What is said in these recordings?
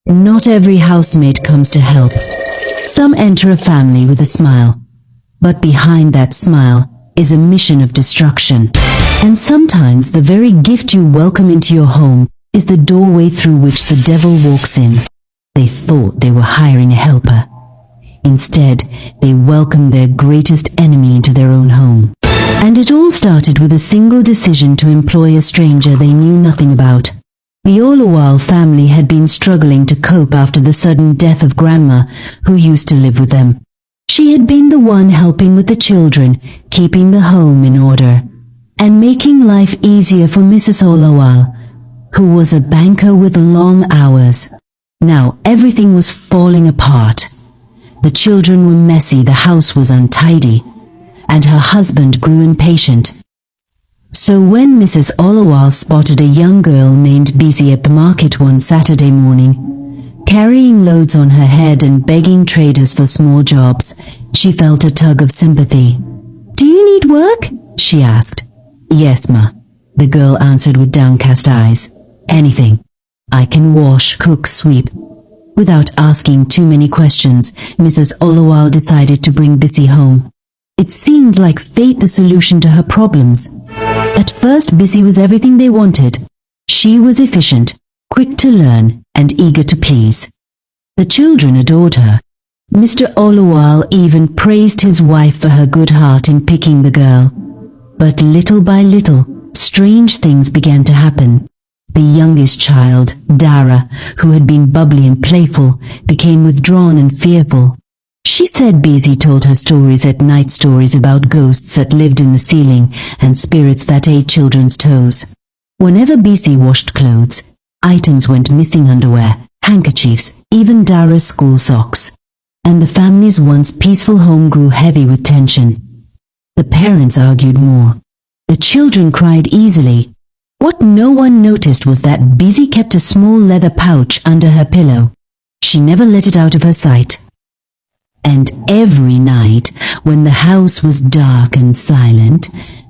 Not every housemaid comes to help. Some enter a family with a smile, but behind that smile is a mission of destruction. And sometimes the very gift you welcome into your home is the doorway through which the devil walks in. They thought they were hiring a helper. Instead, they welcomed their greatest enemy into their own home. And it all started with a single decision to employ a stranger they knew nothing about. The Olawale family had been struggling to cope after the sudden death of Grandma, who used to live with them. She had been the one helping with the children, keeping the home in order, and making life easier for Mrs. Olawale, who was a banker with long hours. Now everything was falling apart. The children were messy, the house was untidy, and her husband grew impatient. So when Mrs. Olawale spotted a young girl named Bisi at the market one Saturday morning, carrying loads on her head and begging traders for small jobs, she felt a tug of sympathy. "Do you need work?" she asked. "Yes, ma," the girl answered with downcast eyes. "Anything. I can wash, cook, sweep." Without asking too many questions, Mrs. Olawale decided to bring Bisi home. It seemed like fate the solution to her problems. At first, Bisi was everything they wanted. She was efficient, quick to learn, and eager to please. The children adored her. Mr. Olawale even praised his wife for her good heart in picking the girl. But little by little, strange things began to happen. The youngest child, Dara, who had been bubbly and playful, became withdrawn and fearful. She said Bisi told her stories at night, stories about ghosts that lived in the ceiling and spirits that ate children's toes. Whenever Bisi washed clothes, items went missing: underwear, handkerchiefs, even Dara's school socks. And the family's once peaceful home grew heavy with tension. The parents argued more. The children cried easily. What no one noticed was that Bisi kept a small leather pouch under her pillow. She never let it out of her sight. And every night, when the house was dark and silent,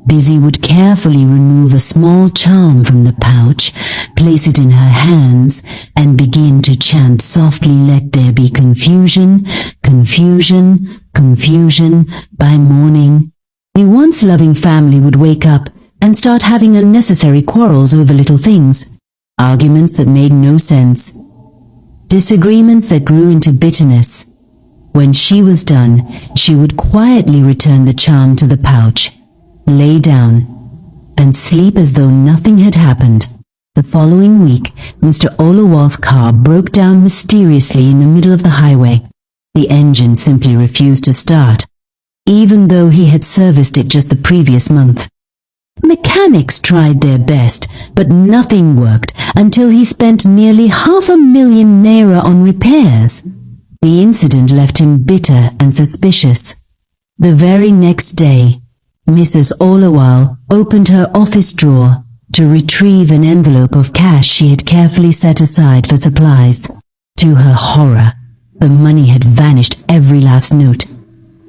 Bisi would carefully remove a small charm from the pouch, place it in her hands, and begin to chant softly, "Let there be confusion, confusion, confusion." By morning, the once loving family would wake up and start having unnecessary quarrels over little things, arguments that made no sense, disagreements that grew into bitterness. When she was done, she would quietly return the charm to the pouch, lay down, and sleep as though nothing had happened. The following week, Mr. Olawale's car broke down mysteriously in the middle of the highway. The engine simply refused to start, even though he had serviced it just the previous month. Mechanics tried their best, but nothing worked until he spent nearly 500,000 naira on repairs. The incident left him bitter and suspicious. The very next day, Mrs. Olawale opened her office drawer to retrieve an envelope of cash she had carefully set aside for supplies. To her horror, the money had vanished, every last note.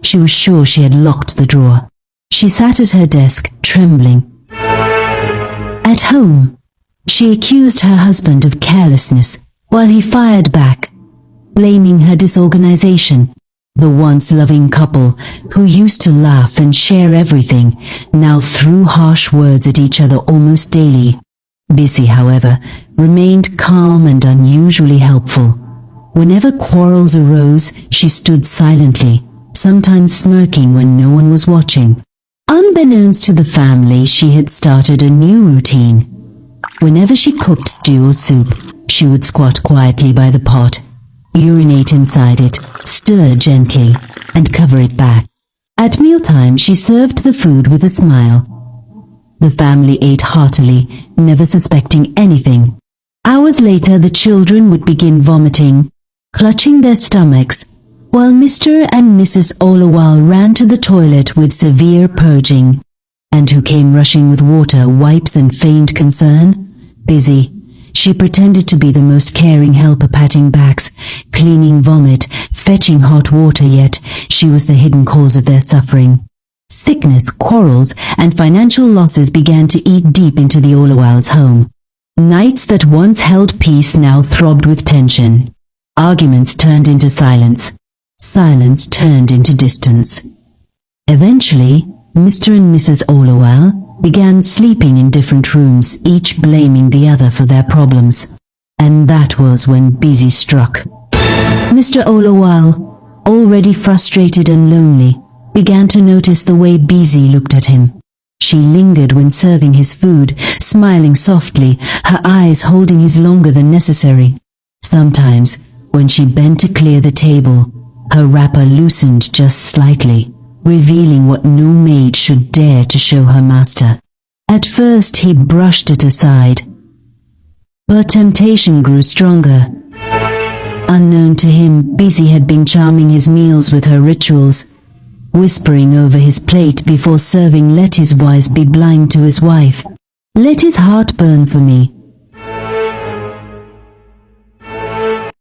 She was sure she had locked the drawer. She sat at her desk, trembling. At home, she accused her husband of carelessness, while he fired back, blaming her disorganization. The once loving couple, who used to laugh and share everything, now threw harsh words at each other almost daily. Bisi, however, remained calm and unusually helpful. Whenever quarrels arose, she stood silently, sometimes smirking when no one was watching. Unbeknownst to the family, she had started a new routine. Whenever she cooked stew or soup, she would squat quietly by the pot, urinate inside it, stir gently, and cover it back. At mealtime, she served the food with a smile. The family ate heartily, never suspecting anything. Hours later, the children would begin vomiting, clutching their stomachs, while Mr. and Mrs. Olawale ran to the toilet with severe purging. And who came rushing with water, wipes, and feigned concern? Bisi. She pretended to be the most caring helper, patting backs, cleaning vomit, fetching hot water, yet she was the hidden cause of their suffering. Sickness, quarrels, and financial losses began to eat deep into the Olawale's home. Nights that once held peace now throbbed with tension. Arguments turned into silence. Silence turned into distance. Eventually, Mr. and Mrs. Olawale began sleeping in different rooms, each blaming the other for their problems. And that was when Busy struck. Mr. Olawale, already frustrated and lonely, began to notice the way Busy looked at him. She lingered when serving his food, smiling softly, her eyes holding his longer than necessary. Sometimes, when she bent to clear the table, her wrapper loosened just slightly, revealing what no maid should dare to show her master. At first he brushed it aside, but temptation grew stronger. Unknown to him, Busy had been charming his meals with her rituals, whispering over his plate before serving. Let his wise be blind to his wife. Let his heart burn for me,